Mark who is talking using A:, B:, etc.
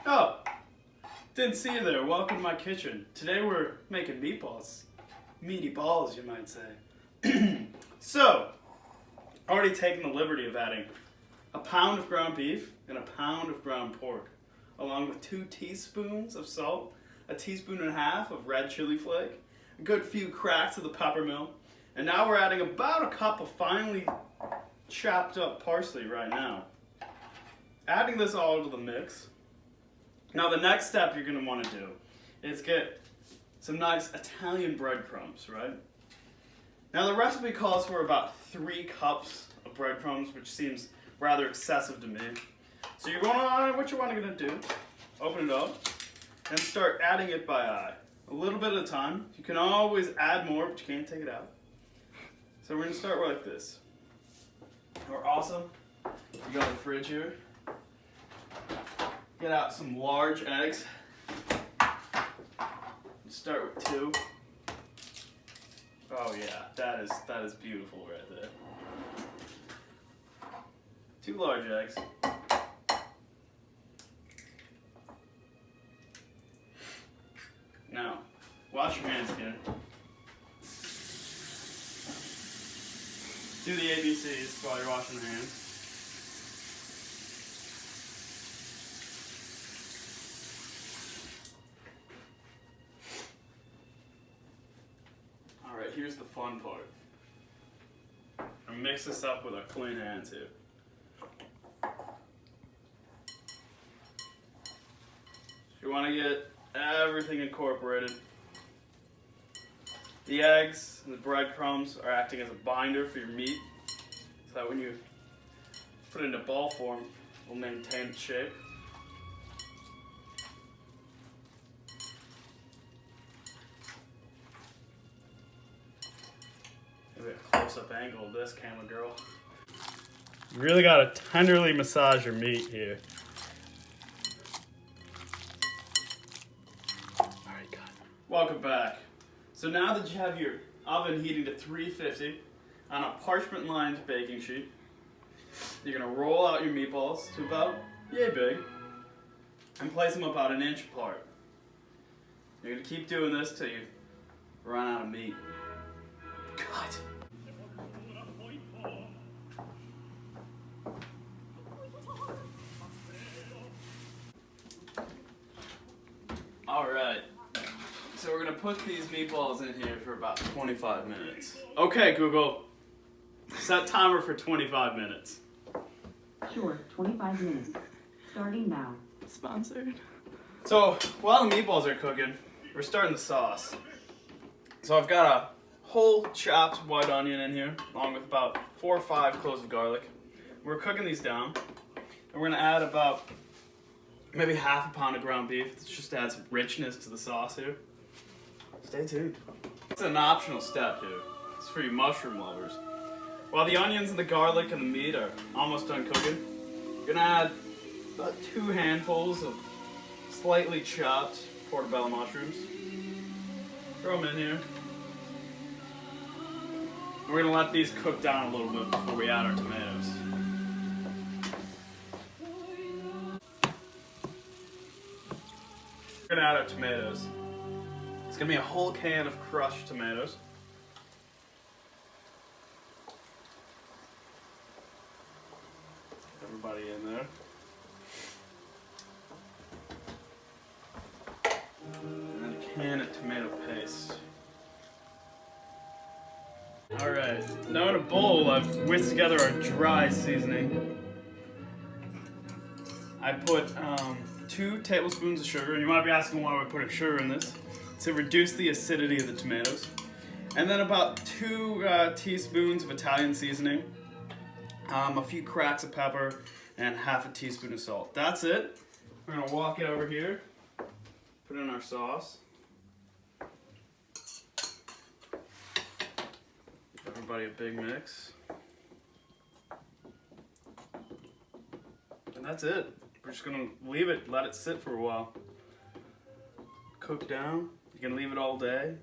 A: Oh, didn't see you there. Welcome to my kitchen. Today we're making meatballs. Meaty balls, you might say. So, already taken the liberty of adding a pound of ground beef and a pound of ground pork, along with 2 teaspoons of salt, a teaspoon and a half of red chili flake, a good few cracks of the pepper mill, and now we're adding about a cup of finely chopped up parsley right now. Adding this all to the mix. Now the next step you're going to want to do is get some nice Italian breadcrumbs, right? Now the recipe calls for about 3 cups of breadcrumbs, which seems rather excessive to me. So you're going to, what you're going to do, open it up and start adding it by eye. A little bit at a time. You can always add more, but you can't take it out. So we're going to start like this. We're awesome. You got the fridge here. Get out some large eggs. Start with 2. Oh yeah, that is beautiful right there. 2 large eggs. Now, wash your hands again. Do the ABCs while you're washing your hands. Alright, here's the fun part. I mix this up with our clean hands here. You want to get everything incorporated. The eggs and the breadcrumbs are acting as a binder for your meat, so that when you put it into ball form, it will maintain its shape. Maybe a close-up angle of this, camera girl. You really gotta tenderly massage your meat here. Alright, got it. Welcome back. So now that you have your oven heating to 350 on a parchment-lined baking sheet, you're gonna roll out your meatballs to about yay big and place them about 1 inch apart. You're gonna keep doing this till you run out of meat. God. Alright, so we're going to put these meatballs in here for about 25 minutes. Okay, Google, set timer for 25 minutes.
B: Sure, 25 minutes. Starting now.
A: Sponsored. So, while the meatballs are cooking, we're starting the sauce. So I've got a whole chopped white onion in here, along with about 4 or 5 cloves of garlic. We're cooking these down, and we're going to add about maybe half a pound of ground beef, just to add some richness to the sauce here. Stay tuned. It's an optional step here. It's for you mushroom lovers. While the onions and the garlic and the meat are almost done cooking, you're gonna add about 2 handfuls of slightly chopped portobello mushrooms. Throw them in here. We're gonna let these cook down a little bit before we add our tomatoes. We're gonna add our tomatoes. It's gonna be a whole can of crushed tomatoes. Everybody in there. And then a can of tomato paste. Alright, now in a bowl I've whisked together our dry seasoning. I put 2 tablespoons of sugar, and you might be asking why we're putting sugar in this. To reduce the acidity of the tomatoes. And then about 2 teaspoons of Italian seasoning, a few cracks of pepper, and half a teaspoon of salt. That's it. We're gonna walk it over here, put in our sauce. Give everybody a big mix. And that's it. We're just gonna leave it, let it sit for a while. Cook down. You can leave it all day.